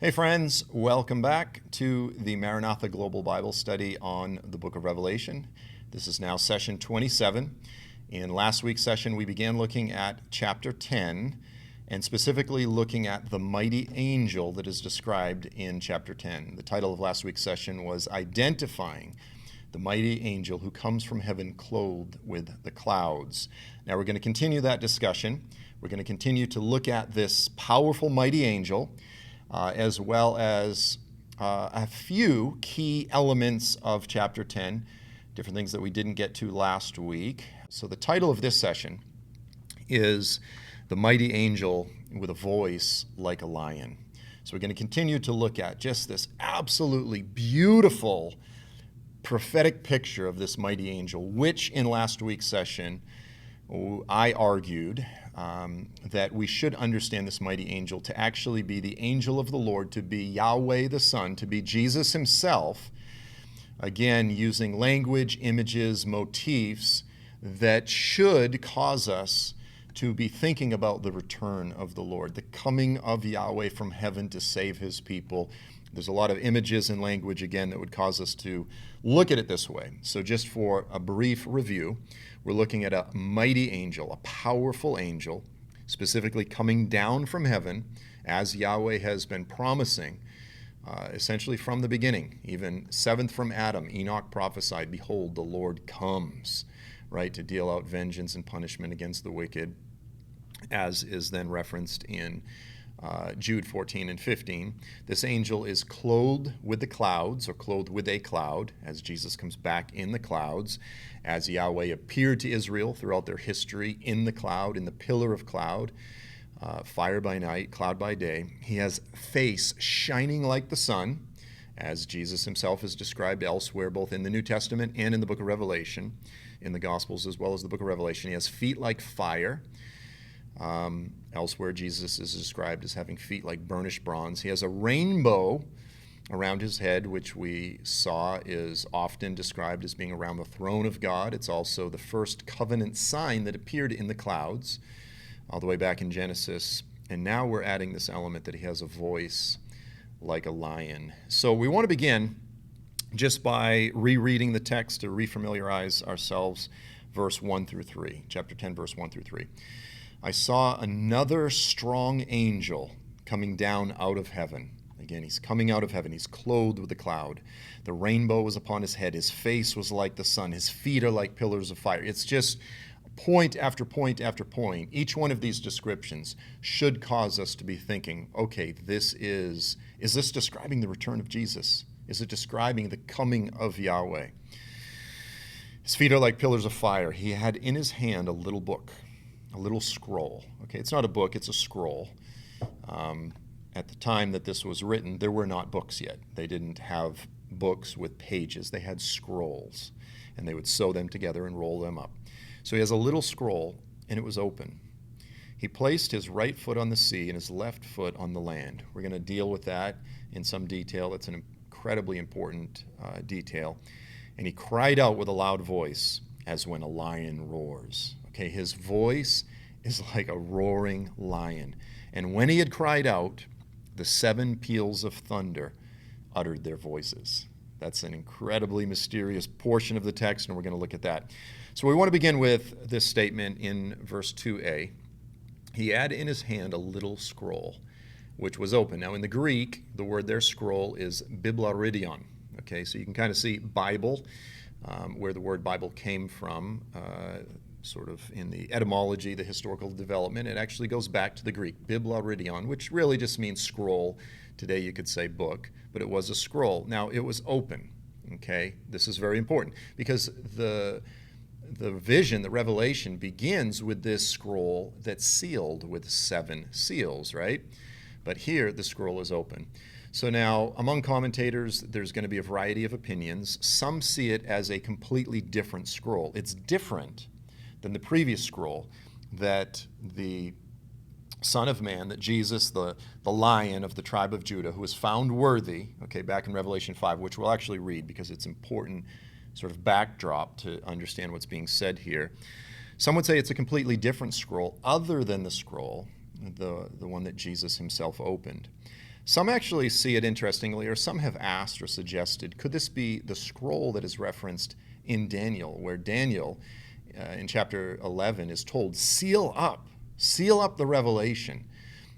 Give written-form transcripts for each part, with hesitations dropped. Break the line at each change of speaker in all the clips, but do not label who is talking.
Hey friends, welcome back to the Maranatha Global Bible Study on the book of Revelation. This is now session 27. In last week's session, we began looking at chapter 10, and specifically looking at the mighty angel that is described in chapter 10. The title of last week's session was Identifying the Mighty Angel Who Comes from Heaven Clothed with the Clouds. Now we're going to continue that discussion. We're going to continue to look at this powerful mighty angel, as well as a few key elements of chapter 10, different things that we didn't get to last week. So the title of this session is The Mighty Angel with a Voice Like a Lion. So we're going to continue to look at just this absolutely beautiful prophetic picture of this mighty angel, which in last week's session I argued that we should understand this mighty angel to actually be the angel of the Lord, to be Yahweh the Son, to be Jesus himself, again, using language, images, motifs that should cause us to be thinking about the return of the Lord, the coming of Yahweh from heaven to save his people. There's a lot of images and language, again, that would cause us to look at it this way. So just for a brief review, we're looking at a mighty angel, a powerful angel, specifically coming down from heaven, as Yahweh has been promising, essentially from the beginning. Even seventh from Adam, Enoch prophesied, "Behold, the Lord comes," right, to deal out vengeance and punishment against the wicked, as is then referenced in Jude 14 and 15. This angel is clothed with the clouds, or clothed with a cloud, as Jesus comes back in the clouds, as Yahweh appeared to Israel throughout their history in the cloud, in the pillar of cloud, fire by night, cloud by day. He has face shining like the sun, as Jesus himself is described elsewhere, both in the New Testament and in the book of Revelation, in the Gospels as well as the book of Revelation. He has feet like fire. Elsewhere, Jesus is described as having feet like burnished bronze. He has a rainbow around his head, which we saw is often described as being around the throne of God. It's also the first covenant sign that appeared in the clouds, all the way back in Genesis. And now we're adding this element that he has a voice like a lion. So we want to begin just by rereading the text to refamiliarize ourselves, verse 1 through 3, chapter 10, verse 1 through 3. I saw another strong angel coming down out of heaven. Again, he's coming out of heaven. He's clothed with a cloud. The rainbow was upon his head. His face was like the sun. His feet are like pillars of fire. It's just point after point after point. Each one of these descriptions should cause us to be thinking, okay, is this describing the return of Jesus? Is it describing the coming of Yahweh? His feet are like pillars of fire. He had in his hand a little book, a little scroll. Okay, it's not a book, it's a scroll. At the time that this was written, there were not books yet. They didn't have books with pages. They had scrolls, and they would sew them together and roll them up. So he has a little scroll, and it was open. He placed his right foot on the sea and his left foot on the land. We're going to deal with that in some detail. It's an incredibly important detail. And he cried out with a loud voice, as when a lion roars. Okay, his voice is like a roaring lion. And when he had cried out, the seven peals of thunder uttered their voices. That's an incredibly mysterious portion of the text, and we're going to look at that. So we want to begin with this statement in verse 2a. He had in his hand a little scroll, which was open. Now in the Greek, the word there, scroll, is biblaridion. Okay, so you can kind of see Bible, where the word Bible came from, sort of in the etymology, the historical development. It actually goes back to the Greek, biblaridion, which really just means scroll. Today you could say book, but it was a scroll. Now it was open, okay? This is very important because the vision, the revelation begins with this scroll that's sealed with 7 seals, right? But here the scroll is open. So now, among commentators, there's going to be a variety of opinions. Some see it as a completely different scroll. It's different than the previous scroll that the Son of Man, that Jesus, the Lion of the tribe of Judah, who was found worthy, okay, back in Revelation 5, which we'll actually read because it's important sort of backdrop to understand what's being said here. Some would say it's a completely different scroll other than the scroll, the one that Jesus himself opened. Some actually see it interestingly, or some have asked or suggested, could this be the scroll that is referenced in Daniel, where Daniel in chapter 11 is told, seal up the revelation.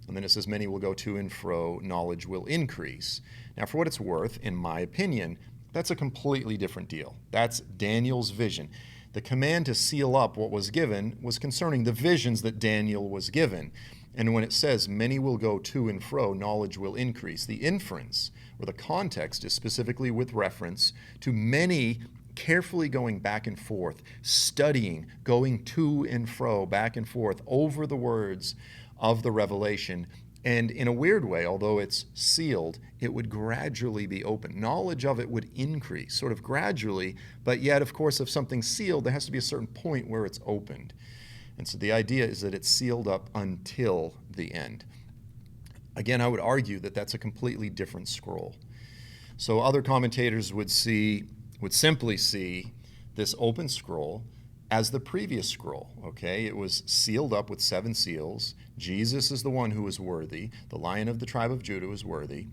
And then it says, many will go to and fro, knowledge will increase. Now, for what it's worth, in my opinion, that's a completely different deal. That's Daniel's vision. The command to seal up what was given was concerning the visions that Daniel was given. And when it says, many will go to and fro, knowledge will increase, the inference or the context is specifically with reference to many carefully going back and forth, studying, going to and fro, back and forth over the words of the revelation. And in a weird way, although it's sealed, it would gradually be opened. Knowledge of it would increase, sort of gradually, but yet, of course, if something's sealed, there has to be a certain point where it's opened. And so the idea is that it's sealed up until the end. Again, I would argue that that's a completely different scroll. So other commentators would simply see this open scroll as the previous scroll, okay? It was sealed up with 7 seals. Jesus is the one who is worthy. The Lion of the tribe of Judah is worthy.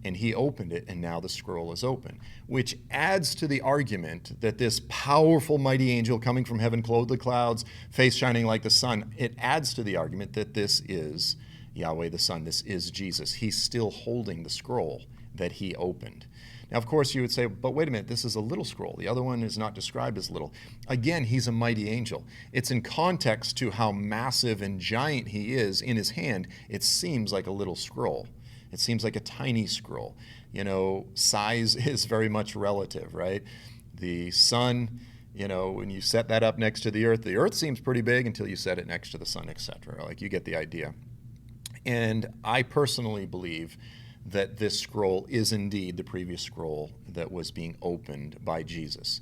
And he opened it, and now the scroll is open, which adds to the argument that this powerful, mighty angel coming from heaven, clothed with clouds, face shining like the sun, it adds to the argument that this is Yahweh the Son. This is Jesus. He's still holding the scroll that he opened. Now, of course, you would say, but wait a minute, this is a little scroll. The other one is not described as little. Again, he's a mighty angel. It's in context to how massive and giant he is in his hand. It seems like a little scroll. It seems like a tiny scroll. You know, size is very much relative, right? The sun, you know, when you set that up next to the earth seems pretty big until you set it next to the sun, etc. Like, you get the idea. And I personally believe that this scroll is indeed the previous scroll that was being opened by Jesus.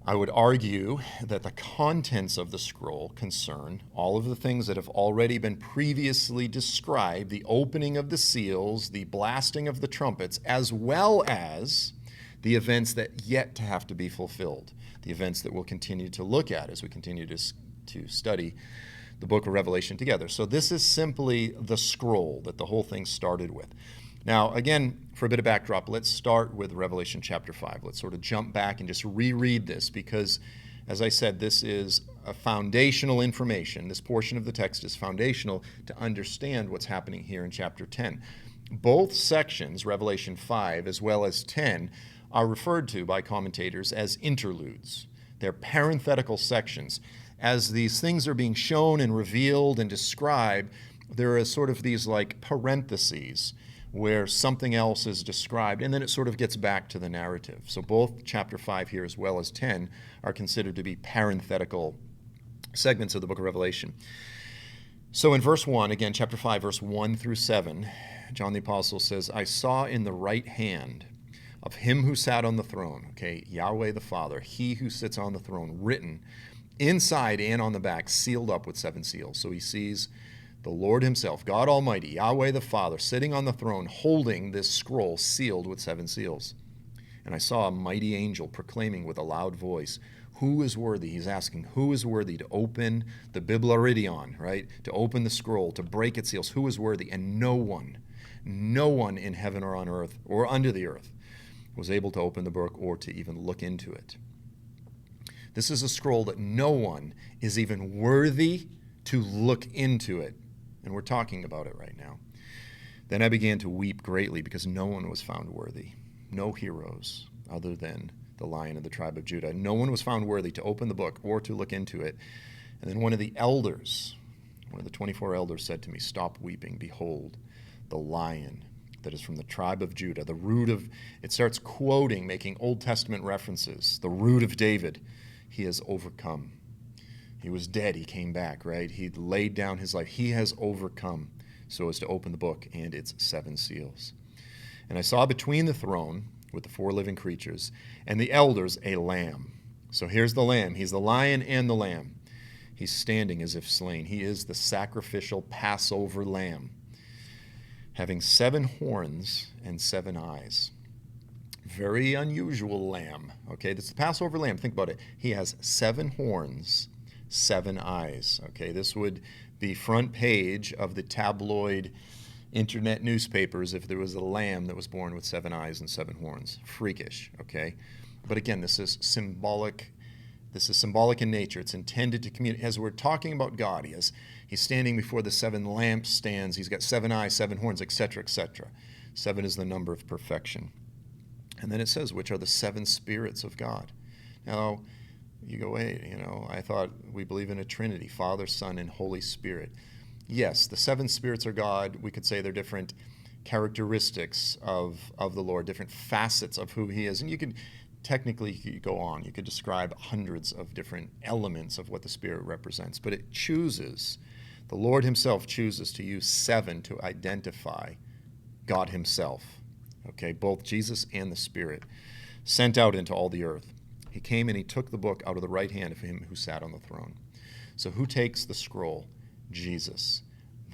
I would argue that the contents of the scroll concern all of the things that have already been previously described, the opening of the seals, the blasting of the trumpets, as well as the events that yet to have to be fulfilled, the events that we'll continue to look at as we continue to study the book of Revelation together. So this is simply the scroll that the whole thing started with. Now, again, for a bit of backdrop, let's start with Revelation chapter 5. Let's sort of jump back and just reread this because, as I said, this is a foundational information. This portion of the text is foundational to understand what's happening here in chapter 10. Both sections, Revelation 5 as well as 10, are referred to by commentators as interludes. They're parenthetical sections. As these things are being shown and revealed and described, there are sort of these like parentheses where something else is described, and then it sort of gets back to the narrative. So both chapter 5 here as well as 10 are considered to be parenthetical segments of the book of Revelation. So in verse 1, again, chapter 5, verse 1 through 7, John the Apostle says, I saw in the right hand of him who sat on the throne, okay, Yahweh the Father, he who sits on the throne, written inside and on the back, sealed up with 7 seals. So he sees the Lord himself, God Almighty, Yahweh the Father, sitting on the throne, holding this scroll sealed with 7 seals. And I saw a mighty angel proclaiming with a loud voice, who is worthy? He's asking, who is worthy to open the Biblaridion, right? To open the scroll, to break its seals. Who is worthy? And no one in heaven or on earth or under the earth was able to open the book or to even look into it. This is a scroll that no one is even worthy to look into it. And we're talking about it right now. Then I began to weep greatly because no one was found worthy. No heroes other than the Lion of the tribe of Judah. No one was found worthy to open the book or to look into it. And then one of the 24 elders said to me, stop weeping. Behold, the Lion that is from the tribe of Judah, the root of, it starts quoting, making Old Testament references, the root of David. He has overcome. He was dead. He came back, right? He laid down his life. He has overcome so as to open the book and its 7 seals. And I saw between the throne with the 4 living creatures and the elders a lamb. So here's the lamb. He's the lion and the lamb. He's standing as if slain. He is the sacrificial Passover lamb, having 7 horns and 7 eyes. Very unusual lamb. Okay, this is the Passover lamb. Think about it. He has 7 horns, 7 eyes. Okay, this would be front page of the tabloid internet newspapers if there was a lamb that was born with 7 eyes and 7 horns. Freakish, okay? But again, this is symbolic. This is symbolic in nature. It's intended to communicate. As we're talking about God, he's standing before the 7 lampstands. He's got 7 eyes, 7 horns, etc., etc. 7 is the number of perfection. And then it says, which are the 7 spirits of God. Now, you go, wait, I thought we believe in a Trinity, Father, Son, and Holy Spirit. Yes, the 7 spirits are God. We could say they're different characteristics of the Lord, different facets of who he is. And you could technically go on. You could describe hundreds of different elements of what the Spirit represents. But the Lord himself chooses to use 7 to identify God himself. Okay, both Jesus and the Spirit sent out into all the earth. He came and he took the book out of the right hand of him who sat on the throne. So who takes the scroll? Jesus,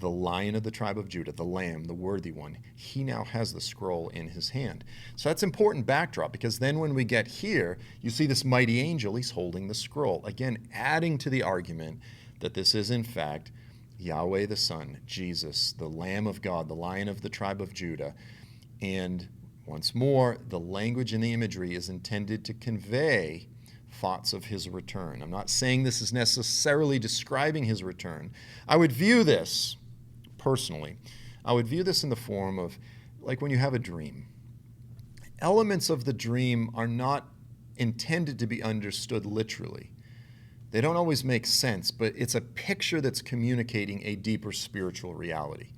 the Lion of the tribe of Judah, the Lamb, the worthy one. He now has the scroll in his hand. So that's important backdrop, because then when we get here, you see this mighty angel, he's holding the scroll. Again, adding to the argument that this is in fact Yahweh the Son, Jesus, the Lamb of God, the Lion of the tribe of Judah. And once more, the language and the imagery is intended to convey thoughts of his return. I'm not saying this is necessarily describing his return. I would view this, personally, in the form of like when you have a dream. Elements of the dream are not intended to be understood literally. They don't always make sense, but it's a picture that's communicating a deeper spiritual reality.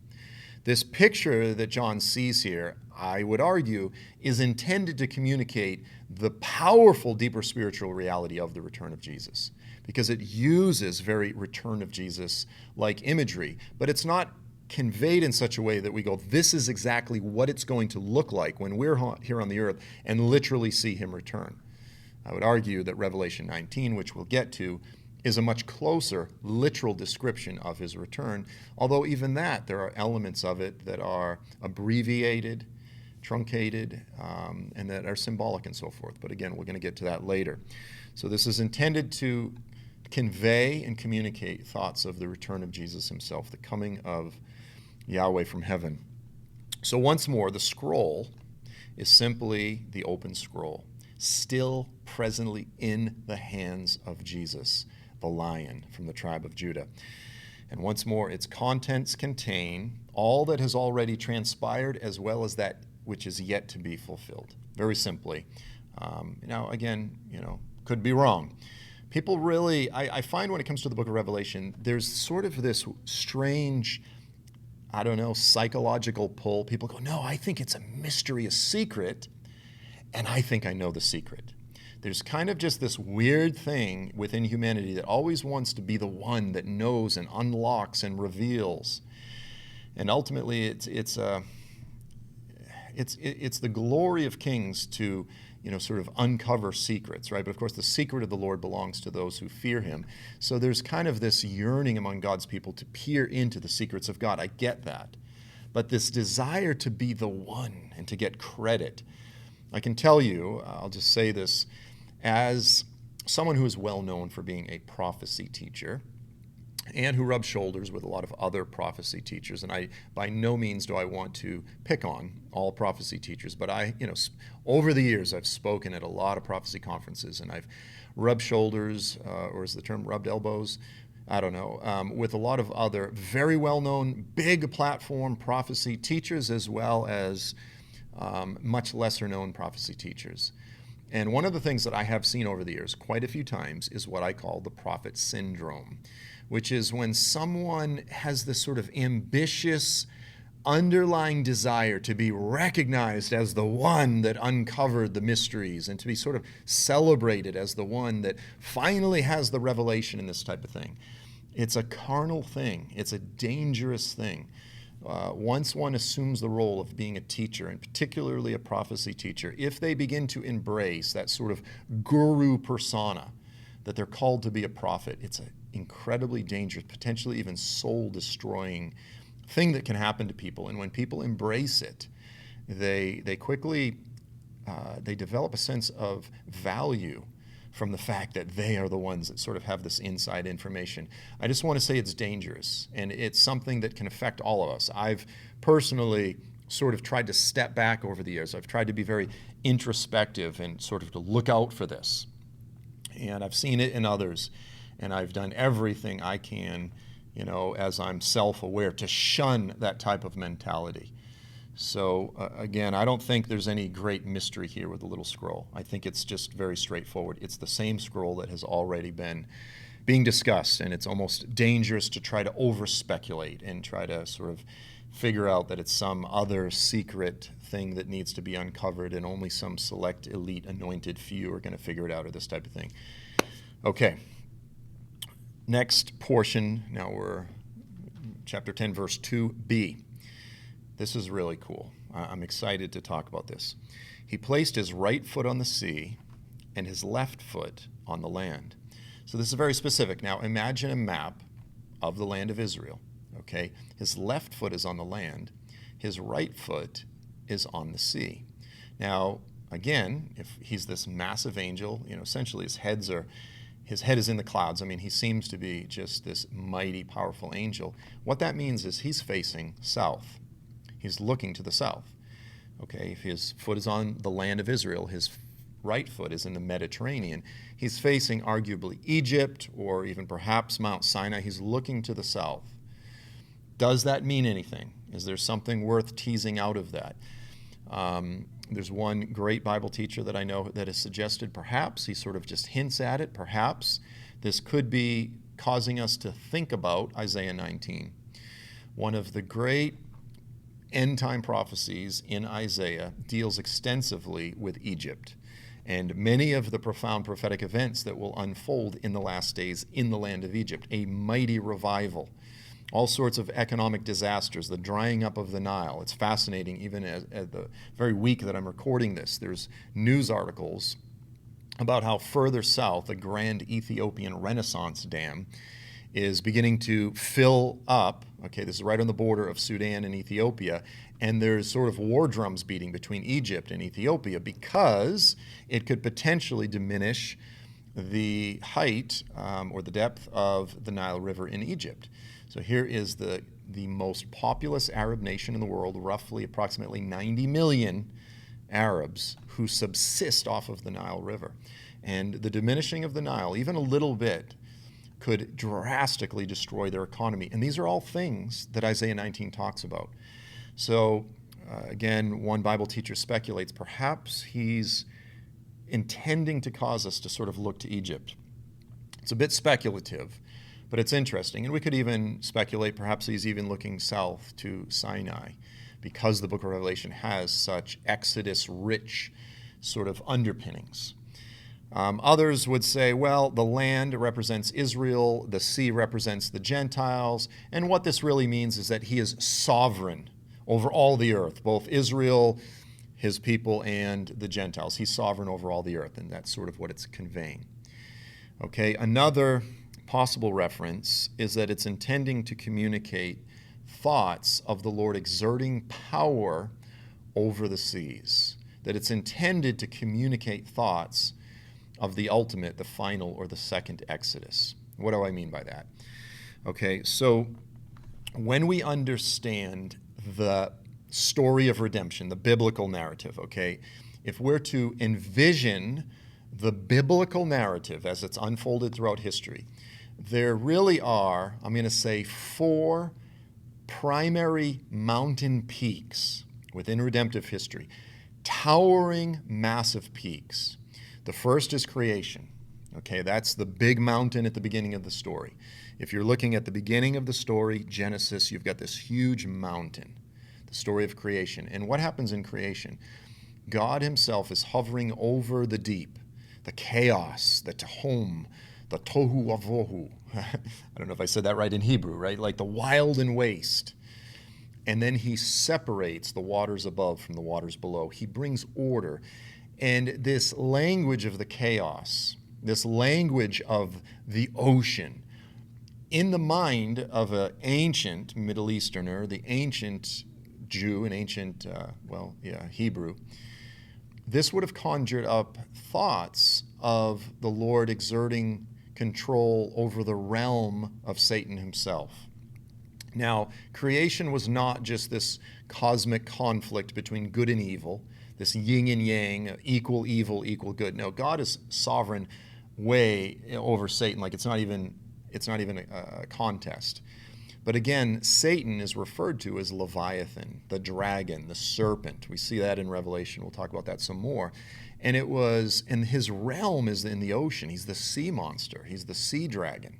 This picture that John sees here, I would argue, is intended to communicate the powerful, deeper spiritual reality of the return of Jesus, because it uses very return of Jesus-like imagery, but it's not conveyed in such a way that we go, this is exactly what it's going to look like when we're here on the earth and literally see him return. I would argue that Revelation 19, which we'll get to, is a much closer literal description of his return, although even that, there are elements of it that are abbreviated, truncated, and that are symbolic and so forth. But again, we're going to get to that later. So this is intended to convey and communicate thoughts of the return of Jesus himself, the coming of Yahweh from heaven. So once more, the scroll is simply the open scroll, still presently in the hands of Jesus, the Lion from the tribe of Judah. And once more, its contents contain all that has already transpired as well as that which is yet to be fulfilled. Very simply. Now, again, could be wrong. People really, I find when it comes to the book of Revelation, there's sort of this strange, psychological pull. People go, no, I think it's a mystery, a secret, and I think I know the secret. There's kind of just this weird thing within humanity that always wants to be the one that knows and unlocks and reveals. And ultimately, it's the glory of kings to, sort of uncover secrets, right? But of course, the secret of the Lord belongs to those who fear him. So there's kind of this yearning among God's people to peer into the secrets of God. I get that. But this desire to be the one and to get credit, I can tell you, I'll just say this, as someone who is well known for being a prophecy teacher and who rubs shoulders with a lot of other prophecy teachers, and by no means do I want to pick on all prophecy teachers, but over the years I've spoken at a lot of prophecy conferences, and I've rubbed shoulders, or is the term rubbed elbows? I don't know, with a lot of other very well-known, big platform prophecy teachers, as well as much lesser-known prophecy teachers. And one of the things that I have seen over the years quite a few times is what I call the prophet syndrome, which is when someone has this sort of ambitious underlying desire to be recognized as the one that uncovered the mysteries and to be sort of celebrated as the one that finally has the revelation in this type of thing. It's a carnal thing. It's a dangerous thing. Once one assumes the role of being a teacher, and particularly a prophecy teacher, if they begin to embrace that sort of guru persona, that they're called to be a prophet, it's an incredibly dangerous, potentially even soul-destroying thing that can happen to people. And when people embrace it, they quickly they develop a sense of value from the fact that they are the ones that sort of have this inside information. I just want to say it's dangerous, and it's something that can affect all of us. I've personally sort of tried to step back over the years. I've tried to be very introspective and sort of to look out for this. And I've seen it in others, and I've done everything I can, as I'm self-aware, to shun that type of mentality. So again, I don't think there's any great mystery here with the little scroll. I think it's just very straightforward. It's the same scroll that has already been being discussed, and it's almost dangerous to try to over-speculate and try to sort of figure out that it's some other secret thing that needs to be uncovered and only some select, elite, anointed few are going to figure it out, or this type of thing. Okay. Next portion, now we're chapter 10, verse 2b. This is really cool. I'm excited to talk about this. He placed his right foot on the sea and his left foot on the land. So this is very specific. Now imagine a map of the land of Israel. Okay, his left foot is on the land. His right foot is on the sea. Now, again, if he's this massive angel, essentially his head is in the clouds. I mean, he seems to be just this mighty, powerful angel. What that means is he's facing south. He's looking to the south. Okay, if his foot is on the land of Israel, his right foot is in the Mediterranean. He's facing arguably Egypt or even perhaps Mount Sinai. He's looking to the south. Does that mean anything? Is there something worth teasing out of that? There's one great Bible teacher that I know that has suggested perhaps, he sort of just hints at it, perhaps this could be causing us to think about Isaiah 19. One of the great end-time prophecies in Isaiah deals extensively with Egypt and many of the profound prophetic events that will unfold in the last days in the land of Egypt, a mighty revival. All sorts of economic disasters, the drying up of the Nile. It's fascinating, even at the very week that I'm recording this, there's news articles about how further south, the Grand Ethiopian Renaissance Dam is beginning to fill up. Okay, this is right on the border of Sudan and Ethiopia, and there's sort of war drums beating between Egypt and Ethiopia because it could potentially diminish the height or the depth of the Nile River in Egypt. So here is the most populous Arab nation in the world, roughly approximately 90 million Arabs who subsist off of the Nile River. And the diminishing of the Nile, even a little bit, could drastically destroy their economy. And these are all things that Isaiah 19 talks about. So again, one Bible teacher speculates perhaps he's intending to cause us to sort of look to Egypt. It's a bit speculative, but it's interesting. And we could even speculate perhaps he's even looking south to Sinai because the book of Revelation has such Exodus-rich sort of underpinnings. Others would say, well, the land represents Israel, the sea represents the Gentiles, and what this really means is that he is sovereign over all the earth, both Israel, his people, and the Gentiles. He's sovereign over all the earth, and that's sort of what it's conveying. Okay, another possible reference is that it's intending to communicate thoughts of the Lord exerting power over the seas, that it's intended to communicate thoughts of the ultimate, the final, or the second Exodus. What do I mean by that? Okay, so when we understand the story of redemption, the biblical narrative, okay, if we're to envision the biblical narrative as it's unfolded throughout history, there really are, I'm going to say, 4 primary mountain peaks within redemptive history, towering, massive peaks. The first is creation. Okay, that's the big mountain at the beginning of the story. If you're looking at the beginning of the story, Genesis, you've got this huge mountain, the story of creation. And what happens in creation? God himself is hovering over the deep, the chaos, the tehom, the tohu avohu. I don't know if I said that right in Hebrew, right? Like the wild and waste. And then he separates the waters above from the waters below. He brings order. And this language of the chaos, this language of the ocean, in the mind of an ancient Middle Easterner, the ancient Jew, an ancient, Hebrew, this would have conjured up thoughts of the Lord exerting control over the realm of Satan himself. Now, creation was not just this cosmic conflict between good and evil, this yin and yang, equal evil, equal good. No, God is sovereign way over Satan. Like it's not even a contest. But again, Satan is referred to as Leviathan, the dragon, the serpent. We see that in Revelation. We'll talk about that some more. And his realm is in the ocean. He's the sea monster. He's the sea dragon.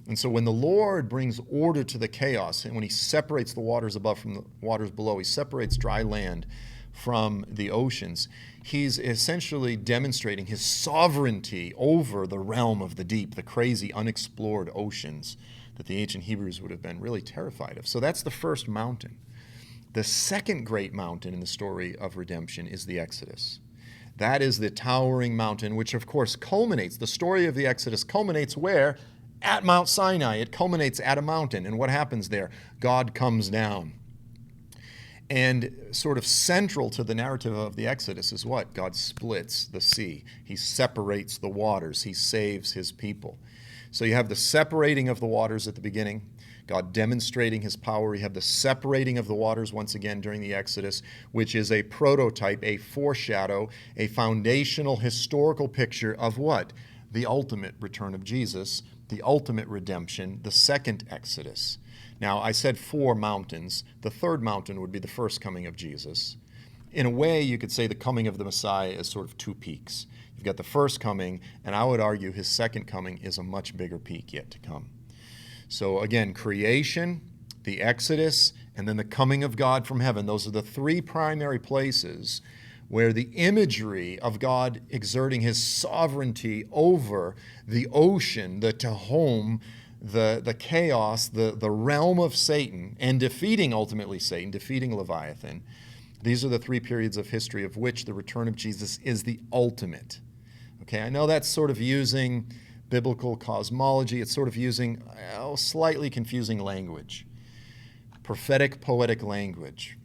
And so when the Lord brings order to the chaos, and when he separates the waters above from the waters below, he separates dry land from the oceans, he's essentially demonstrating his sovereignty over the realm of the deep, the crazy, unexplored oceans that the ancient Hebrews would have been really terrified of. So that's the first mountain. The second great mountain in the story of redemption is the Exodus. That is the towering mountain, which of course culminates, the story of the Exodus culminates where? At Mount Sinai. It culminates at a mountain. And what happens there? God comes down. And sort of central to the narrative of the Exodus is what? God splits the sea. He separates the waters. He saves his people. So you have the separating of the waters at the beginning, God demonstrating his power. You have the separating of the waters once again during the Exodus, which is a prototype, a foreshadow, a foundational historical picture of what? The ultimate return of Jesus, the ultimate redemption, the second Exodus. Now, I said 4 mountains. The third mountain would be the first coming of Jesus. In a way, you could say the coming of the Messiah is sort of 2 peaks. You've got the first coming, and I would argue his second coming is a much bigger peak yet to come. So again, creation, the Exodus, and then the coming of God from heaven. Those are the 3 primary places where the imagery of God exerting his sovereignty over the ocean, the Tehom, the chaos, the realm of Satan, and defeating ultimately Satan, defeating Leviathan. These are the 3 periods of history of which the return of Jesus is the ultimate. Okay, I know that's sort of using biblical cosmology. It's sort of using slightly confusing language. Prophetic, poetic language.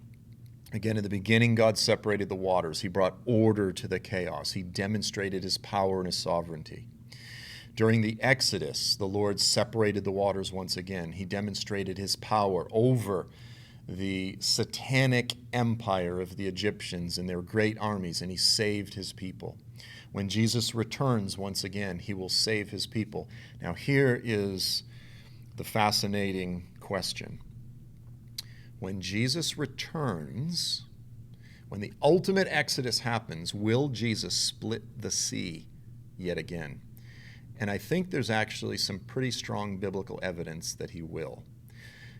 Again, in the beginning, God separated the waters. He brought order to the chaos. He demonstrated his power and his sovereignty. During the Exodus, the Lord separated the waters once again. He demonstrated his power over the satanic empire of the Egyptians and their great armies, and he saved his people. When Jesus returns once again, he will save his people. Now, here is the fascinating question. When Jesus returns, when the ultimate Exodus happens, will Jesus split the sea yet again? And I think there's actually some pretty strong biblical evidence that he will.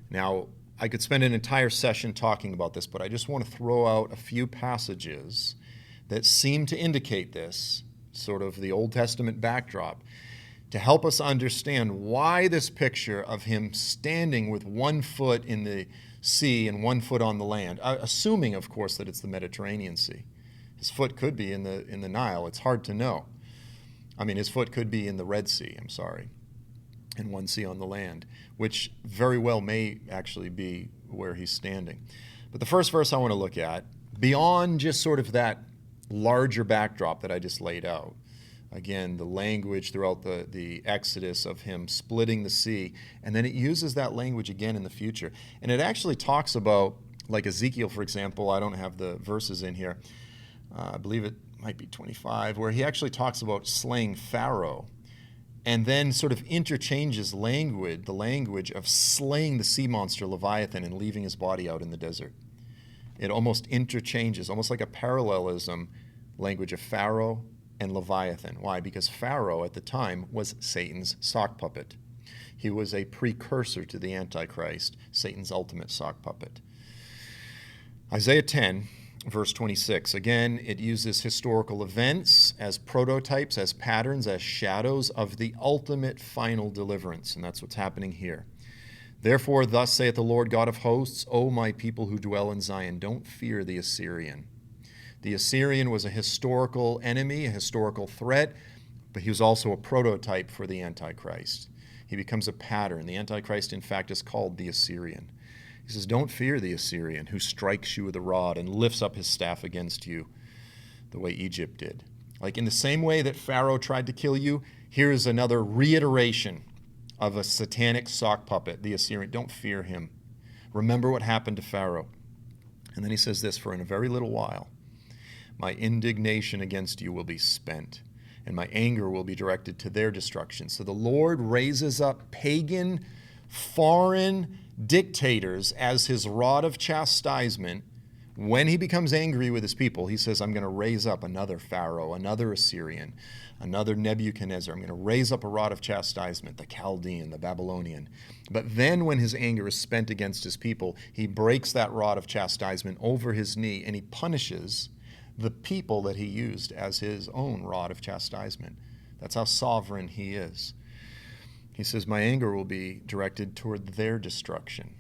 Now, I could spend an entire session talking about this, but I just want to throw out a few passages that seem to indicate this, sort of the Old Testament backdrop, to help us understand why this picture of him standing with 1 foot in the sea and 1 foot on the land, assuming, of course, that it's the Mediterranean Sea. His foot could be in the Nile. It's hard to know. I mean, his foot could be in the Red Sea, and 1 sea on the land, which very well may actually be where he's standing. But the first verse I want to look at, beyond just sort of that larger backdrop that I just laid out, again, the language throughout the Exodus of him splitting the sea, and then it uses that language again in the future. And it actually talks about, like Ezekiel, for example, I don't have the verses in here, I believe it might be 25, where he actually talks about slaying Pharaoh, and then sort of interchanges the language of slaying the sea monster Leviathan and leaving his body out in the desert. It almost interchanges, almost like a parallelism, language of Pharaoh and Leviathan. Why? Because Pharaoh at the time was Satan's sock puppet. He was a precursor to the Antichrist, Satan's ultimate sock puppet. Isaiah 10, verse 26. Again, it uses historical events as prototypes, as patterns, as shadows of the ultimate final deliverance. And that's what's happening here. Therefore, thus saith the Lord God of hosts, O my people who dwell in Zion, don't fear the Assyrian. The Assyrian was a historical enemy, a historical threat, but he was also a prototype for the Antichrist. He becomes a pattern. The Antichrist, in fact, is called the Assyrian. He says, don't fear the Assyrian who strikes you with a rod and lifts up his staff against you the way Egypt did. Like in the same way that Pharaoh tried to kill you, here is another reiteration of a satanic sock puppet, the Assyrian. Don't fear him. Remember what happened to Pharaoh. And then he says this, for in a very little while, my indignation against you will be spent, and my anger will be directed to their destruction. So the Lord raises up pagan, foreign dictators as his rod of chastisement. When he becomes angry with his people, he says, I'm going to raise up another Pharaoh, another Assyrian, another Nebuchadnezzar. I'm going to raise up a rod of chastisement, the Chaldean, the Babylonian. But then when his anger is spent against his people, he breaks that rod of chastisement over his knee, and he punishes the people that he used as his own rod of chastisement. That's how sovereign he is. He says, my anger will be directed toward their destruction.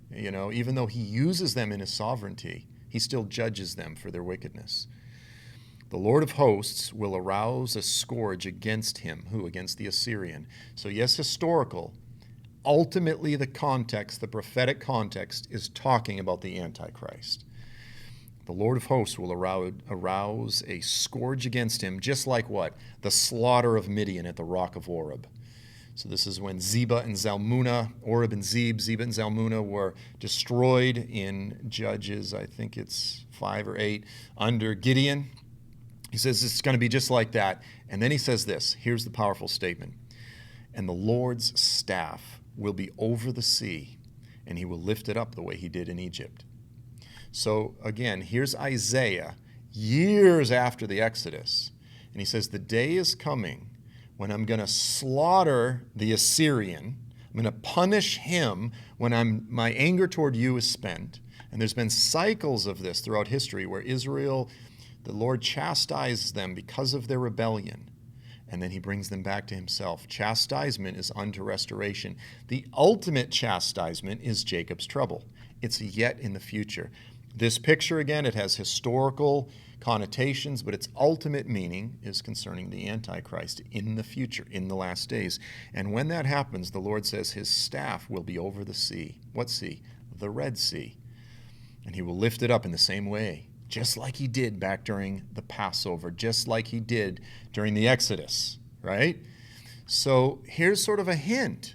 You know, even though he uses them in his sovereignty, he still judges them for their wickedness. The Lord of hosts will arouse a scourge against him. Who? Against the Assyrian. So yes, historical. Ultimately, the context, the prophetic context, is talking about the Antichrist. The Lord of hosts will arouse a scourge against him, just like what? The slaughter of Midian at the rock of Oreb. So this is when Zebah and Zalmunna, Oreb and Zebah and Zalmunna were destroyed in Judges, I think it's 5 or 8, under Gideon. He says it's going to be just like that. And then he says this, here's the powerful statement. And the Lord's staff will be over the sea, and he will lift it up the way he did in Egypt. So again, here's Isaiah years after the Exodus. And he says, the day is coming when I'm going to slaughter the Assyrian. I'm going to punish him when my anger toward you is spent. And there's been cycles of this throughout history where Israel, the Lord chastises them because of their rebellion. And then he brings them back to himself. Chastisement is unto restoration. The ultimate chastisement is Jacob's trouble. It's yet in the future. This picture, again, it has historical connotations, but its ultimate meaning is concerning the Antichrist in the future, in the last days. And when that happens, the Lord says his staff will be over the sea. What sea? The Red Sea. And he will lift it up in the same way, just like he did back during the Passover, just like he did during the Exodus, right? So here's sort of a hint.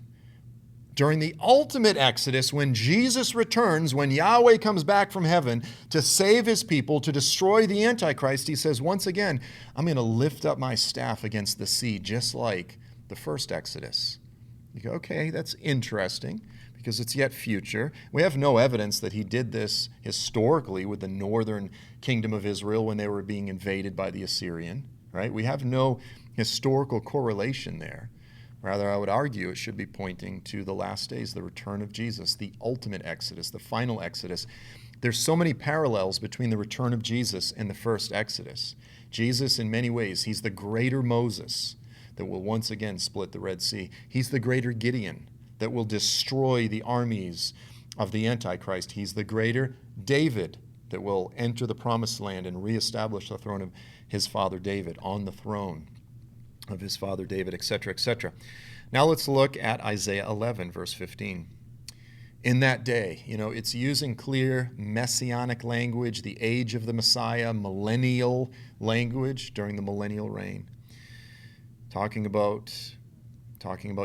During the ultimate Exodus, when Jesus returns, when Yahweh comes back from heaven to save his people, to destroy the Antichrist, he says, once again, I'm going to lift up my staff against the sea, just like the first Exodus. You go, okay, that's interesting, because it's yet future. We have no evidence that he did this historically with the northern kingdom of Israel when they were being invaded by the Assyrian, right? We have no historical correlation there. Rather, I would argue it should be pointing to the last days, the return of Jesus, the ultimate Exodus, the final Exodus. There's so many parallels between the return of Jesus and the first Exodus. Jesus, in many ways, he's the greater Moses that will once again split the Red Sea. He's the greater Gideon that will destroy the armies of the Antichrist. He's the greater David that will enter the promised land and reestablish the throne of his father David on the throne of his father David, etc., etc. Now let's look at Isaiah 11, verse 15. In that day, it's using clear messianic language, the age of the Messiah, millennial language during the millennial reign. Talking about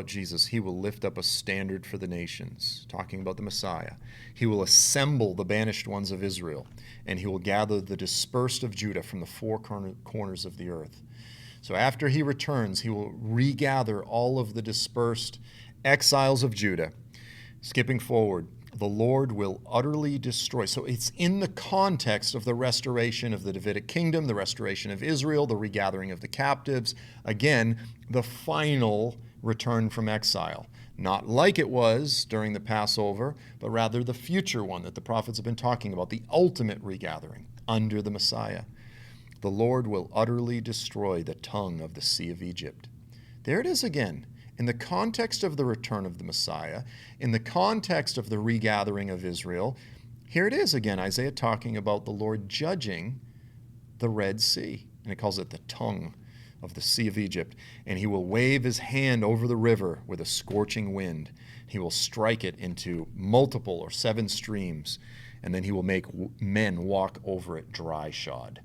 Jesus. He will lift up a standard for the nations. Talking about the Messiah. He will assemble the banished ones of Israel, and he will gather the dispersed of Judah from the four corners of the earth. So after he returns, he will regather all of the dispersed exiles of Judah. Skipping forward, the Lord will utterly destroy. So it's in the context of the restoration of the Davidic kingdom, the restoration of Israel, the regathering of the captives. Again, the final return from exile. Not like it was during the Passover, but rather the future one that the prophets have been talking about, the ultimate regathering under the Messiah. The Lord will utterly destroy the tongue of the Sea of Egypt. There it is again. In the context of the return of the Messiah, in the context of the regathering of Israel, here it is again, Isaiah talking about the Lord judging the Red Sea. And it calls it the tongue of the Sea of Egypt. And he will wave his hand over the river with a scorching wind. He will strike it into multiple or 7 streams. And then he will make men walk over it dry shod.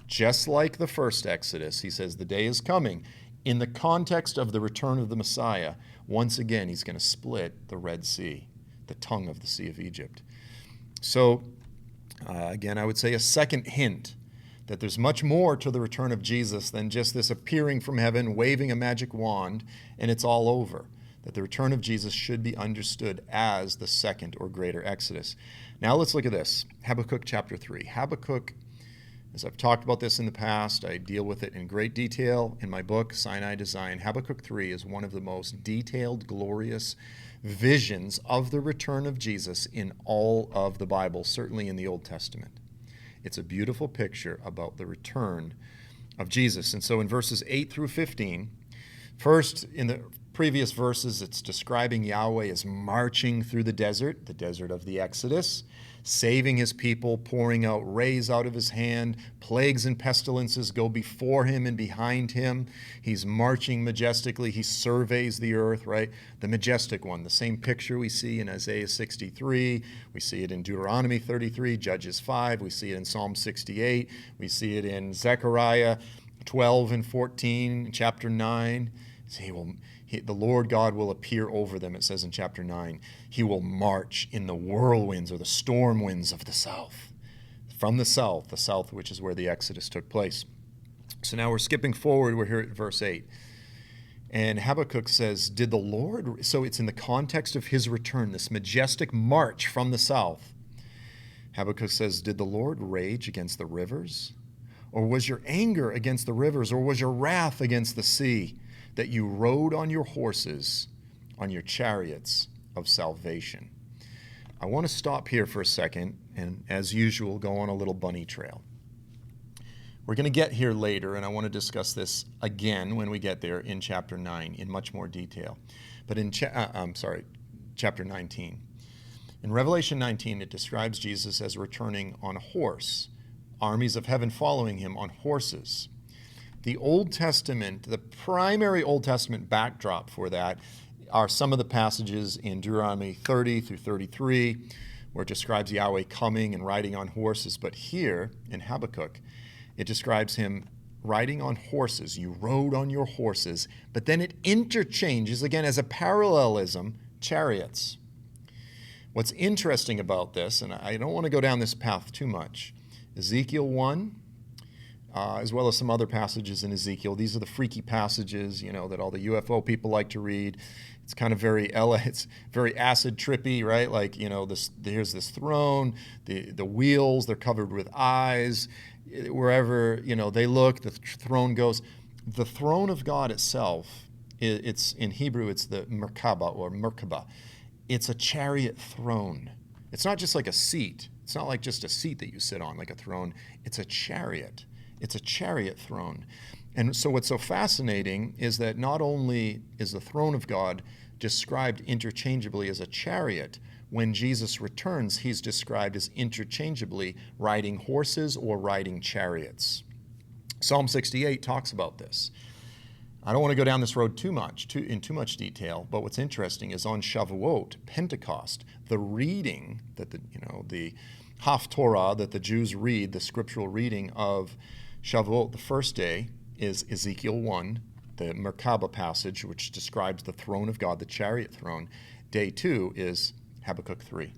Just like the first Exodus, he says, the day is coming in the context of the return of the Messiah, once again, he's going to split the Red Sea, the tongue of the Sea of Egypt. So, again, I would say a second hint that there's much more to the return of Jesus than just this appearing from heaven, waving a magic wand, and it's all over. That the return of Jesus should be understood as the second or greater Exodus. Now let's look at this. Habakkuk chapter 3. Habakkuk, as I've talked about this in the past, I deal with it in great detail in my book, Sinai Design. Habakkuk 3 is one of the most detailed, glorious visions of the return of Jesus in all of the Bible, certainly in the Old Testament. It's a beautiful picture about the return of Jesus. And so in verses 8 through 15, first in the previous verses, it's describing Yahweh as marching through the desert of the Exodus, saving his people, pouring out rays out of his hand, plagues and pestilences go before him and behind him. He's marching majestically. He surveys the earth, right? The majestic one, the same picture we see in Isaiah 63. We see it in Deuteronomy 33, Judges 5. We see it in Psalm 68. We see it in Zechariah 12 and 14, chapter 9. The Lord God will appear over them, it says in chapter 9. He will march in the whirlwinds or the storm winds of the south. From the south which is where the Exodus took place. So now we're skipping forward. We're here at verse 8. And Habakkuk says, did the Lord, so it's in the context of his return, this majestic march from the south. Habakkuk says, did the Lord rage against the rivers? Or was your anger against the rivers? Or was your wrath against the sea? That you rode on your horses, on your chariots of salvation. I want to stop here for a second and, as usual, go on a little bunny trail. We're going to get here later, and I want to discuss this again when we get there in chapter 9 in much more detail. But in chapter 19. In Revelation 19, it describes Jesus as returning on a horse, armies of heaven following him on horses. The Old Testament, the primary Old Testament backdrop for that are some of the passages in Deuteronomy 30 through 33, where it describes Yahweh coming and riding on horses. But here in Habakkuk, it describes him riding on horses. You rode on your horses, but then it interchanges, again, as a parallelism, chariots. What's interesting about this, and I don't want to go down this path too much, Ezekiel 1, as well as some other passages in Ezekiel. These are the freaky passages, that all the UFO people like to read. It's kind of it's very acid trippy, right? Like, here's this throne, the wheels, they're covered with eyes. Wherever, they look, the throne goes. The throne of God itself, it's in Hebrew, it's the Merkaba or Merkaba. It's a chariot throne. It's not just like a seat. It's not like just a seat that you sit on, like a throne. It's a chariot. It's a chariot throne. And so what's so fascinating is that not only is the throne of God described interchangeably as a chariot, when Jesus returns, he's described as interchangeably riding horses or riding chariots. Psalm 68 talks about this. I don't want to go down this road in too much detail, but what's interesting is on Shavuot, Pentecost, the reading that the Haftorah that the Jews read, the scriptural reading of Shavuot, the first day, is Ezekiel 1, the Merkaba passage, which describes the throne of God, the chariot throne. Day 2 is Habakkuk 3.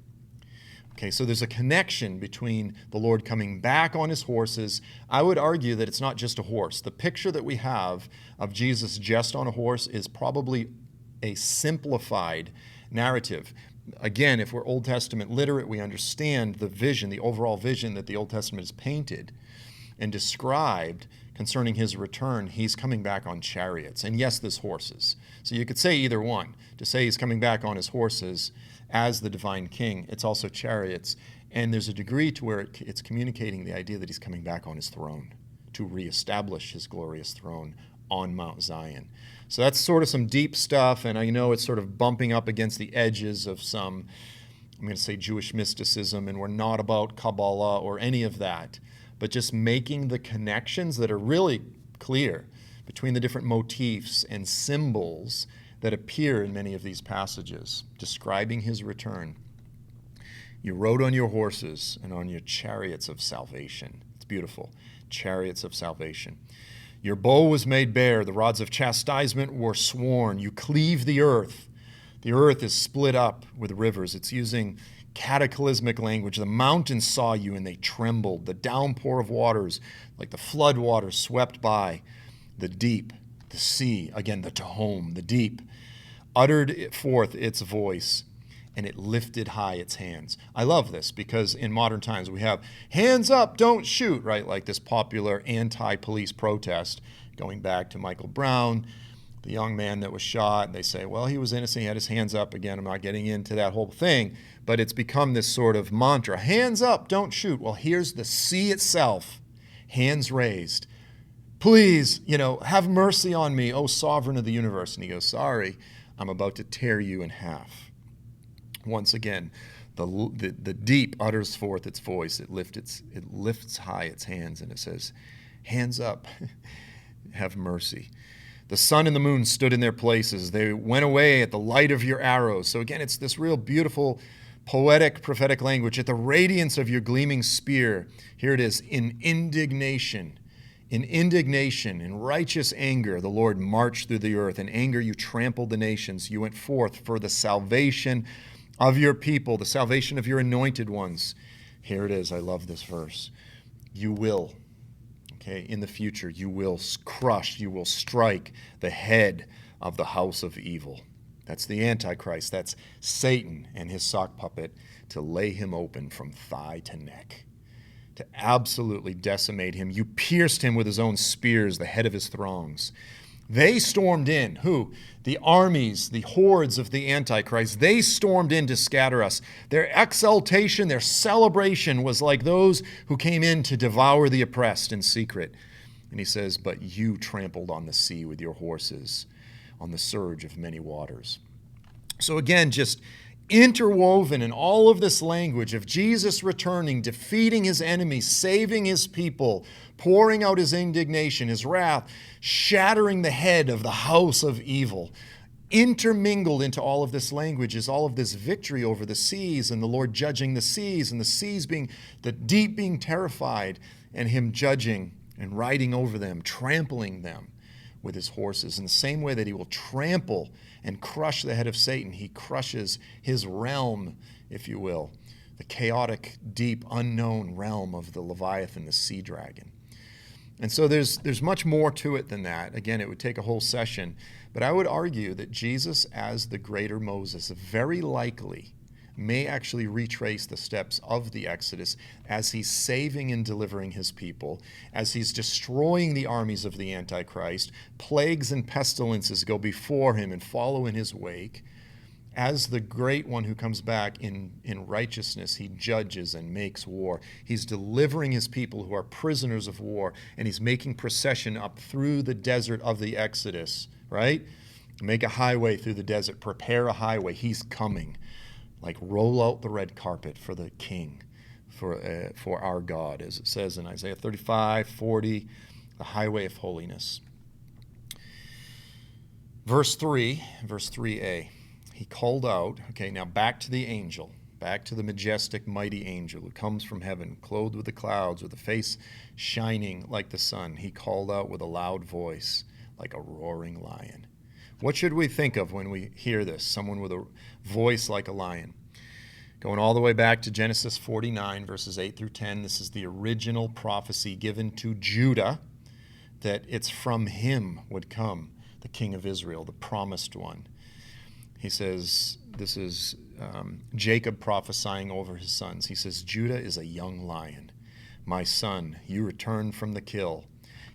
Okay, so there's a connection between the Lord coming back on his horses. I would argue that it's not just a horse. The picture that we have of Jesus just on a horse is probably a simplified narrative. Again, if we're Old Testament literate, we understand the vision, the overall vision that the Old Testament is painted and described concerning his return. He's coming back on chariots. And yes, there's horses. So you could say either one. To say he's coming back on his horses as the divine king, it's also chariots. And there's a degree to where it's communicating the idea that he's coming back on his throne to reestablish his glorious throne on Mount Zion. So that's sort of some deep stuff, and I know it's sort of bumping up against the edges of some, I'm going to say, Jewish mysticism, and we're not about Kabbalah or any of that, but just making the connections that are really clear between the different motifs and symbols that appear in many of these passages, describing his return. You rode on your horses and on your chariots of salvation. It's beautiful. Chariots of salvation. Your bow was made bare. The rods of chastisement were sworn. You cleave the earth. The earth is split up with rivers. It's using cataclysmic language. The mountains saw you and they trembled. The downpour of waters, like the flood waters, swept by. The deep, the sea, again, the Tehom, the deep, uttered forth its voice, and it lifted high its hands. I love this because in modern times we have hands up, don't shoot, right? Like this popular anti-police protest going back to Michael Brown, the young man that was shot. And they say, well, he was innocent. He had his hands up. Again, I'm not getting into that whole thing, but it's become this sort of mantra. Hands up, don't shoot. Well, here's the sea itself, hands raised. Please, have mercy on me, O sovereign of the universe. And he goes, sorry, I'm about to tear you in half. Once again, the deep utters forth its voice. It lifts high its hands, and it says, hands up, have mercy. The sun and the moon stood in their places. They went away at the light of your arrows. So again, it's this real beautiful, poetic, prophetic language. At the radiance of your gleaming spear, here it is, in indignation, in righteous anger, the Lord marched through the earth. In anger, you trampled the nations. You went forth for the salvation of your people, the salvation of your anointed ones. Here it is. I love this verse. You will, in the future, you will crush, you will strike the head of the house of evil. That's the Antichrist. That's Satan and his sock puppet, to lay him open from thigh to neck, to absolutely decimate him. You pierced him with his own spears, the head of his throngs. They stormed in. Who? The armies, the hordes of the Antichrist. They stormed in to scatter us. Their exultation, their celebration was like those who came in to devour the oppressed in secret. And he says, but you trampled on the sea with your horses, on the surge of many waters. So again, just interwoven in all of this language of Jesus returning, defeating his enemies, saving his people, pouring out his indignation, his wrath, shattering the head of the house of evil. Intermingled into all of this language is all of this victory over the seas, and the Lord judging the seas, and the seas being, the deep being terrified, and him judging and riding over them, trampling them with his horses. In the same way that he will trample and crush the head of Satan, he crushes his realm, if you will, the chaotic, deep, unknown realm of the Leviathan, the sea dragon. And so there's much more to it than that. Again, it would take a whole session, but I would argue that Jesus, as the greater Moses, very likely may actually retrace the steps of the Exodus as he's saving and delivering his people, as he's destroying the armies of the Antichrist. Plagues and pestilences go before him and follow in his wake. As the great one who comes back in righteousness, he judges and makes war. He's delivering his people who are prisoners of war, and he's making procession up through the desert of the Exodus, right? Make a highway through the desert, prepare a highway. He's coming. Like roll out the red carpet for the King, for our God, as it says in Isaiah 35:40, the highway of holiness. Verse 3a, he called out, now back to the angel, back to the majestic, mighty angel who comes from heaven, clothed with the clouds, with a face shining like the sun. He called out with a loud voice, like a roaring lion. What should we think of when we hear this? Someone with a voice like a lion. Going all the way back to Genesis 49, verses 8 through 10, this is the original prophecy given to Judah, that it's from him would come the King of Israel, the promised one. He says, this is Jacob prophesying over his sons. He says, Judah is a young lion. My son, you return from the kill.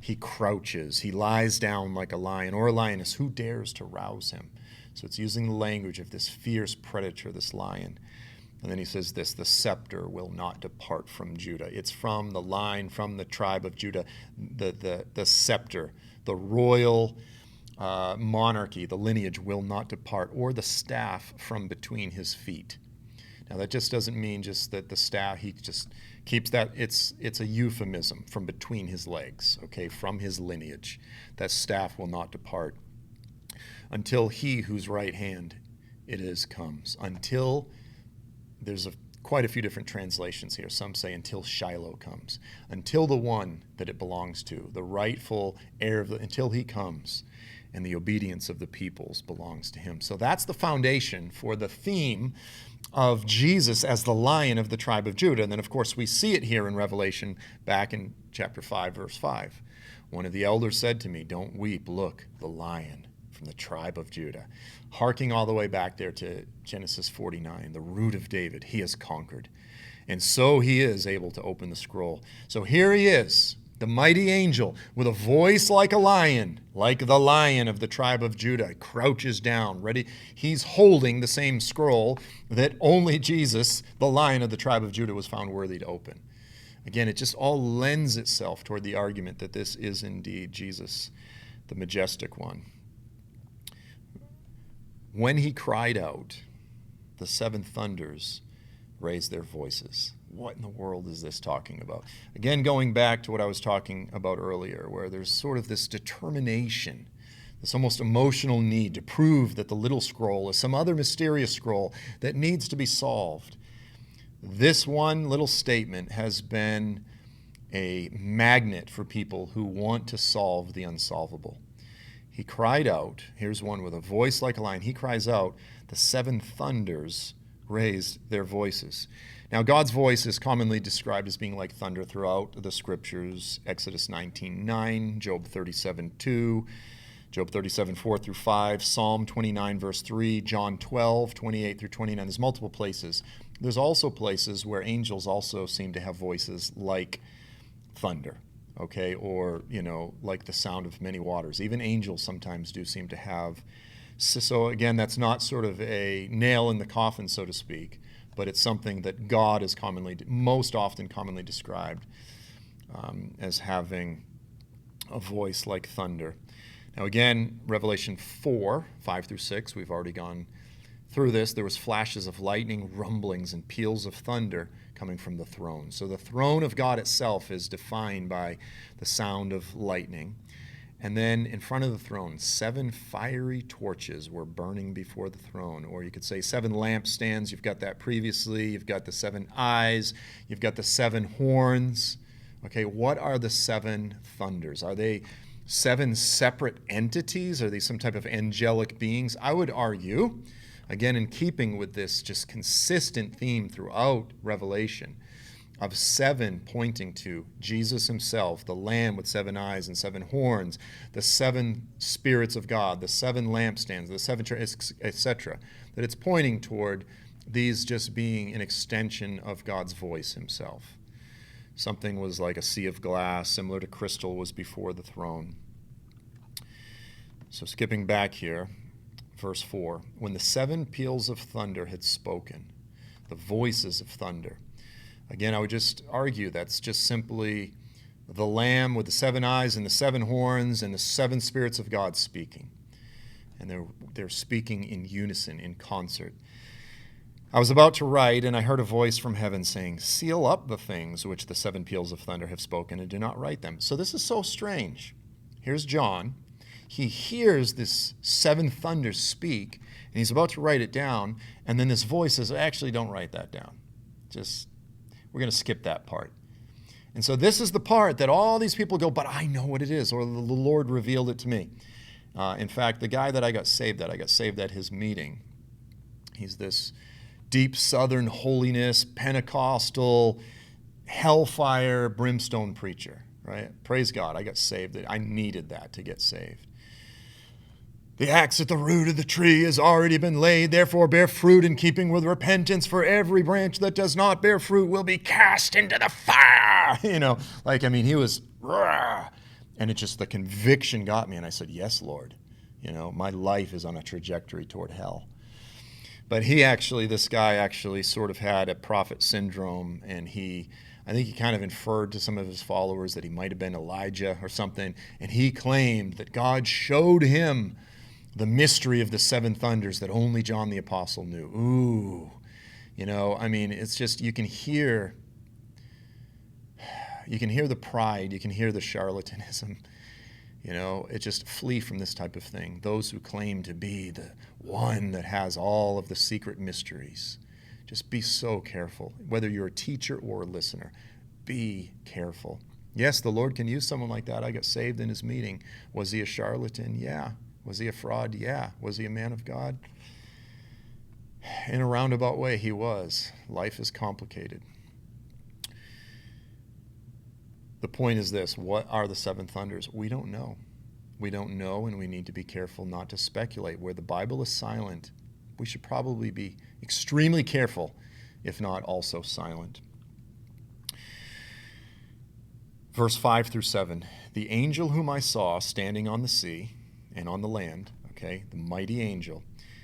He crouches, he lies down like a lion or a lioness. Who dares to rouse him? So it's using the language of this fierce predator, this lion. And then he says this, the scepter will not depart from Judah. It's from the line, from the tribe of Judah, the scepter, the royal monarchy, the lineage will not depart, or the staff from between his feet. Now that just doesn't mean just that the staff, he just keeps that, it's a euphemism, from between his legs, from his lineage. That staff will not depart until he whose right hand it is comes. Until there's a quite a few different translations here. Some say until Shiloh comes, until the one that it belongs to, the rightful heir until he comes, and the obedience of the peoples belongs to him. So that's the foundation for the theme of Jesus as the Lion of the tribe of Judah. And then, of course, we see it here in Revelation back in chapter 5, verse 5. One of the elders said to me, "Don't weep, look, the Lion from the tribe of Judah." Harking all the way back there to Genesis 49, the root of David, he has conquered. And so he is able to open the scroll. So here he is, the mighty angel, with a voice like a lion, like the Lion of the tribe of Judah, crouches down, ready. He's holding the same scroll that only Jesus, the Lion of the tribe of Judah, was found worthy to open. Again, it just all lends itself toward the argument that this is indeed Jesus, the majestic one. When he cried out, the seven thunders raised their voices. What in the world is this talking about? Again, going back to what I was talking about earlier, where there's sort of this determination, this almost emotional need to prove that the little scroll is some other mysterious scroll that needs to be solved. This one little statement has been a magnet for people who want to solve the unsolvable. He cried out, here's one with a voice like a lion, he cries out, the seven thunders raised their voices. Now, God's voice is commonly described as being like thunder throughout the scriptures. Exodus 19:9, Job 37:2, Job 37:4 through 5, Psalm 29, verse 3, John 12:28 through 29. There's multiple places. There's also places where angels also seem to have voices like thunder, okay, or, like the sound of many waters. Even angels sometimes do seem to have. So again, that's not sort of a nail in the coffin, so to speak, but it's something that God is most often commonly described as having a voice like thunder. Now again, Revelation 4, 5 through 6, we've already gone through this. There was flashes of lightning, rumblings, and peals of thunder coming from the throne. So the throne of God itself is defined by the sound of lightning. And then in front of the throne, 7 fiery torches were burning before the throne. Or you could say 7 lampstands. You've got that previously. You've got the 7 eyes. You've got the 7 horns. Okay, what are the 7 thunders? Are they 7 separate entities? Are they some type of angelic beings? I would argue, again, in keeping with this just consistent theme throughout Revelation, of 7 pointing to Jesus himself, the Lamb with 7 eyes and 7 horns, the 7 spirits of God, the 7 lampstands, the 7, etc., that it's pointing toward these just being an extension of God's voice himself. Something was like a sea of glass, similar to crystal, was before the throne. So skipping back here, verse 4, when the 7 peals of thunder had spoken, the voices of thunder. Again, I would just argue that's just simply the Lamb with the 7 eyes and the 7 horns and the 7 spirits of God speaking. And they're speaking in unison, in concert. I was about to write, and I heard a voice from heaven saying, "Seal up the things which the 7 peals of thunder have spoken, and do not write them." So this is so strange. Here's John. He hears this 7 thunders speak, and he's about to write it down, and then this voice says, "Actually, don't write that down. We're going to skip that part." And so this is the part that all these people go, "But I know what it is," or "The Lord revealed it to me." In fact, the guy that I got saved at his meeting. He's this deep Southern holiness, Pentecostal, hellfire, brimstone preacher, right? Praise God, I got saved. I needed that to get saved. "The axe at the root of the tree has already been laid, therefore bear fruit in keeping with repentance, for every branch that does not bear fruit will be cast into the fire." He was, and it just, the conviction got me, and I said, "Yes, Lord, my life is on a trajectory toward hell." But this guy actually sort of had a prophet syndrome, and I think he kind of inferred to some of his followers that he might have been Elijah or something, and he claimed that God showed him the mystery of the 7 thunders that only John the Apostle knew. Ooh, it's just, you can hear the pride, you can hear the charlatanism. It just, flee from this type of thing. Those who claim to be the one that has all of the secret mysteries, Just be so careful. Whether you're a teacher or a listener, be careful. Yes, the Lord can use someone like that. I got saved in his meeting. Was he a charlatan? Yeah. Was he a fraud? Yeah. Was he a man of God? In a roundabout way, he was. Life is complicated. The point is this: what are the seven thunders? We don't know. We don't know, and we need to be careful not to speculate. Where the Bible is silent, we should probably be extremely careful, if not also silent. Verse 5 through 7. The angel whom I saw standing on the sea and on the land, okay, the mighty angel,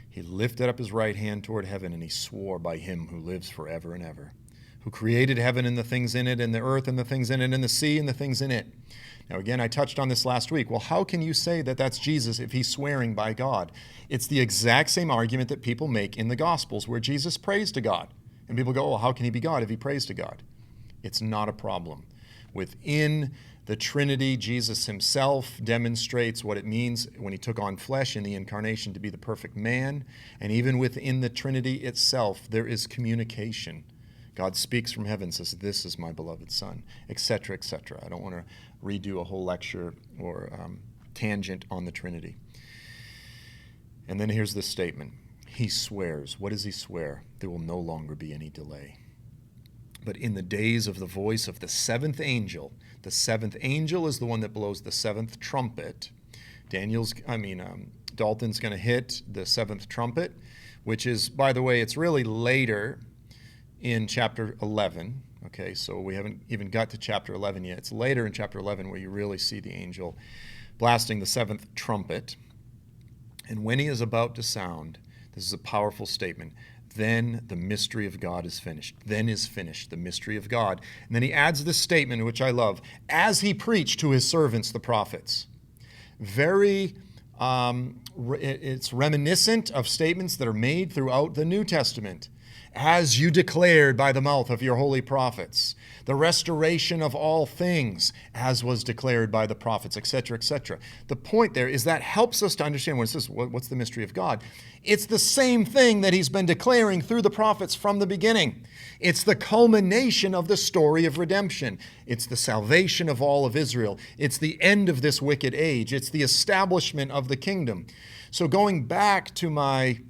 he lifted up his right hand toward heaven, and he swore by him who lives forever and ever, who created heaven and the things in it, and the earth and the things in it, and the sea and the things in it. Now, again, I touched on this last week. Well, how can you say that that's Jesus if he's swearing by God? It's the exact same argument that people make in the Gospels where Jesus prays to God. And people go, well, how can he be God if he prays to God? It's not a problem. Within the Trinity, Jesus himself demonstrates what it means when he took on flesh in the incarnation to be the perfect man. And even within the Trinity itself, there is communication. God speaks from heaven, says, this is my beloved Son, etc., etc. I don't want to redo a whole lecture or tangent on the Trinity. And then here's this statement. He swears. What does he swear? There will no longer be any delay. But in the days of the voice of the seventh angel is the one that blows the seventh trumpet. Dalton's going to hit the seventh trumpet, which is, by the way, it's really later in chapter 11. Okay, so we haven't even got to chapter 11 yet. It's later in chapter 11 where you really see the angel blasting the seventh trumpet. And when he is about to sound, this is a powerful statement, then the mystery of God is finished. Then is finished the mystery of God. And then he adds this statement, which I love, as he preached to his servants, the prophets. It's reminiscent of statements that are made throughout the New Testament. As you declared by the mouth of your holy prophets, the restoration of all things, as was declared by the prophets, etc., etc. The point there is that helps us to understand when it says, what's the mystery of God? It's the same thing that he's been declaring through the prophets from the beginning. It's the culmination of the story of redemption. It's the salvation of all of Israel. It's the end of this wicked age. It's the establishment of the kingdom. So going back to my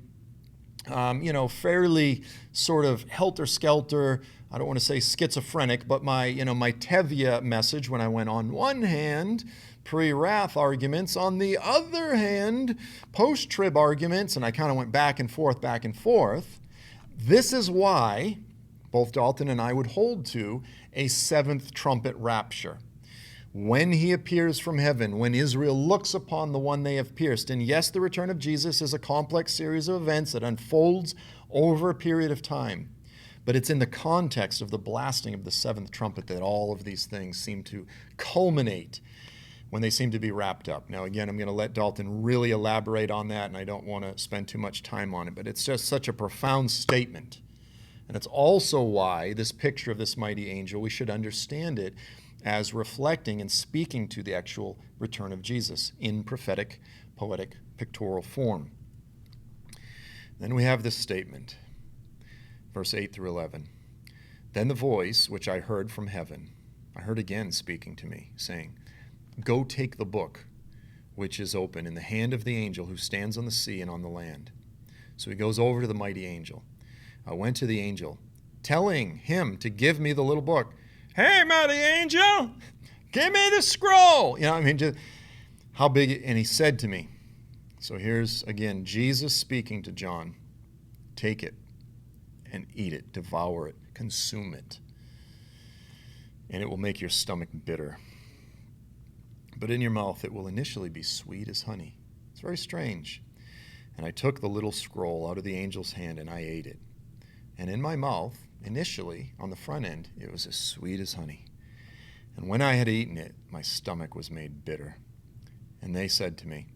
fairly sort of helter-skelter, I don't want to say schizophrenic, but my Tevye message when I went on one hand, pre-wrath arguments, on the other hand, post-trib arguments, and I kind of went back and forth. This is why both Dalton and I would hold to a seventh trumpet rapture. When he appears from heaven, when Israel looks upon the one they have pierced. And yes, the return of Jesus is a complex series of events that unfolds over a period of time. But it's in the context of the blasting of the seventh trumpet that all of these things seem to culminate, when they seem to be wrapped up. Now, again, I'm going to let Dalton really elaborate on that, and I don't want to spend too much time on it, but it's just such a profound statement. And it's also why this picture of this mighty angel, we should understand it as reflecting and speaking to the actual return of Jesus in prophetic, poetic, pictorial form. Then we have this statement, verse 8 through 11. Then the voice which I heard from heaven, I heard again speaking to me, saying, go take the book which is open in the hand of the angel who stands on the sea and on the land. So he goes over to the mighty angel. I went to the angel, telling him to give me the little book. Hey, mighty angel, give me the scroll. Just how big, and he said to me, so here's again, Jesus speaking to John, take it and eat it, devour it, consume it, and it will make your stomach bitter. But in your mouth it will initially be sweet as honey. It's very strange. And I took the little scroll out of the angel's hand and I ate it. And in my mouth, initially, on the front end, it was as sweet as honey. And when I had eaten it, my stomach was made bitter. And they said to me,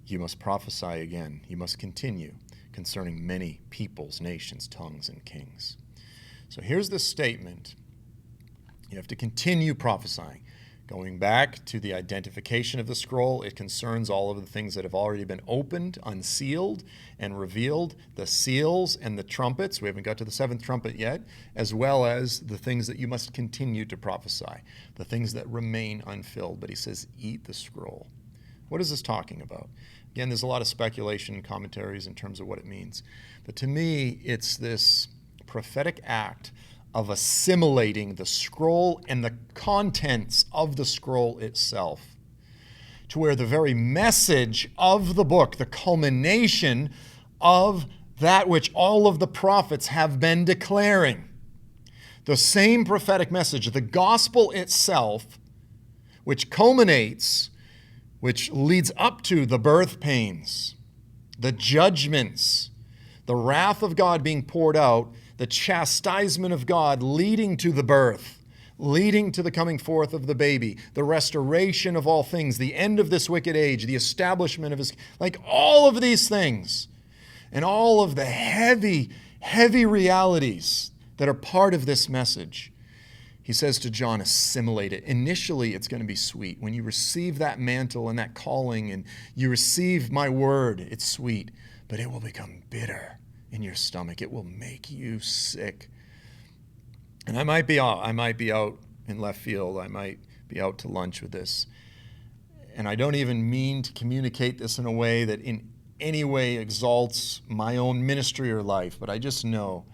you must prophesy again. You must continue concerning many peoples, nations, tongues, and kings. So here's the statement. You have to continue prophesying. Going back to the identification of the scroll, it concerns all of the things that have already been opened, unsealed, and revealed, the seals and the trumpets. We haven't got to the seventh trumpet yet, as well as the things that you must continue to prophesy, the things that remain unfilled. But he says, eat the scroll. What is this talking about? Again, there's a lot of speculation and commentaries in terms of what it means. But to me, it's this prophetic act of assimilating the scroll and the contents of the scroll itself, to where the very message of the book, the culmination of that which all of the prophets have been declaring, the same prophetic message, the gospel itself, which culminates, which leads up to the birth pains, the judgments, the wrath of God being poured out, the chastisement of God leading to the birth, leading to the coming forth of the baby, the restoration of all things, the end of this wicked age, the establishment of his, like all of these things, and all of the heavy, heavy realities that are part of this message. He says to John, assimilate it. Initially, it's going to be sweet. When you receive that mantle and that calling and you receive my word, it's sweet, but it will become bitter in your stomach. It will make you sick. And I might be out in left field. I might be out to lunch with this. And I don't even mean to communicate this in a way that in any way exalts my own ministry or life, but I just know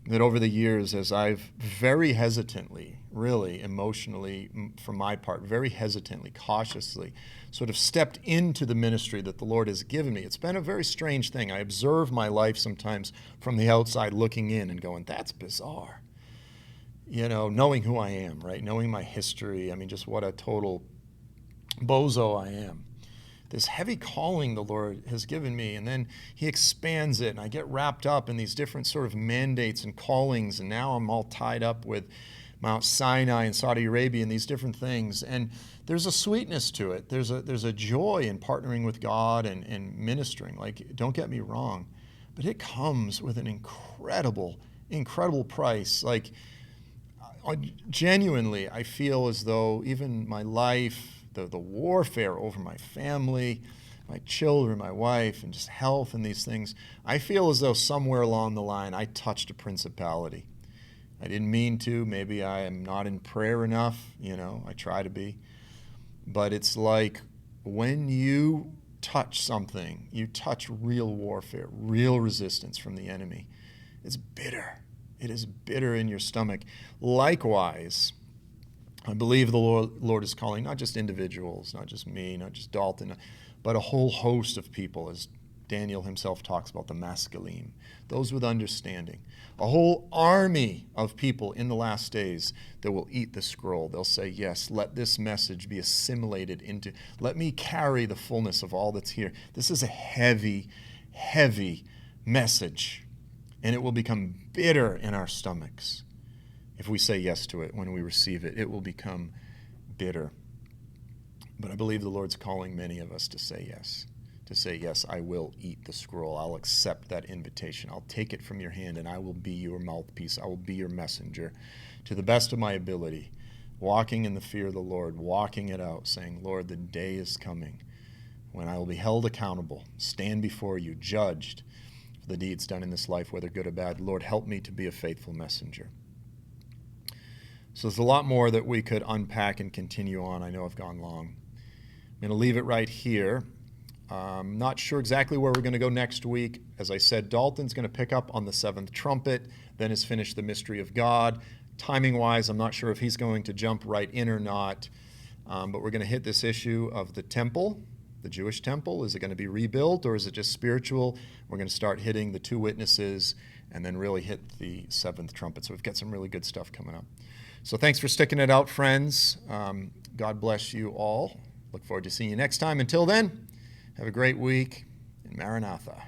that over the years, as I've very hesitantly, really emotionally, for my part, very hesitantly, cautiously, sort of stepped into the ministry that the Lord has given me. It's been a very strange thing. I observe my life sometimes from the outside looking in and going, that's bizarre. You know, knowing who I am, right? Knowing my history. I mean, just what a total bozo I am. This heavy calling the Lord has given me, and then he expands it, and I get wrapped up in these different sort of mandates and callings, and now I'm all tied up with Mount Sinai and Saudi Arabia and these different things. And there's a sweetness to it. There's a joy in partnering with God and ministering. Like, don't get me wrong, but it comes with an incredible, incredible price. Like, genuinely, I feel as though even my life, the warfare over my family, my children, my wife, and just health and these things, I feel as though somewhere along the line I touched a principality. I didn't mean to. Maybe I am not in prayer enough. You know, I try to be. But it's like when you touch something, you touch real warfare, real resistance from the enemy. It's bitter. It is bitter in your stomach. Likewise, I believe the Lord is calling not just individuals, not just me, not just Dalton, but a whole host of people, as Daniel himself talks about, the masculine, those with understanding. A whole army of people in the last days that will eat the scroll. They'll say, yes, let this message be assimilated into, let me carry the fullness of all that's here. This is a heavy, heavy message, and it will become bitter in our stomachs. If we say yes to it, when we receive it, it will become bitter. But I believe the Lord's calling many of us to say yes. To say, yes, I will eat the scroll. I'll accept that invitation. I'll take it from your hand, and I will be your mouthpiece. I will be your messenger to the best of my ability, walking in the fear of the Lord, walking it out, saying, Lord, the day is coming when I will be held accountable, stand before you, judged for the deeds done in this life, whether good or bad. Lord, help me to be a faithful messenger. So there's a lot more that we could unpack and continue on. I know I've gone long. I'm going to leave it right here. I'm not sure exactly where we're going to go next week. As I said, Dalton's going to pick up on the seventh trumpet, then is finished the mystery of God. Timing-wise, I'm not sure if he's going to jump right in or not, but we're going to hit this issue of the temple, the Jewish temple. Is it going to be rebuilt, or is it just spiritual? We're going to start hitting the two witnesses and then really hit the seventh trumpet. So we've got some really good stuff coming up. So thanks for sticking it out, friends. God bless you all. Look forward to seeing you next time. Until then, have a great week, and Maranatha.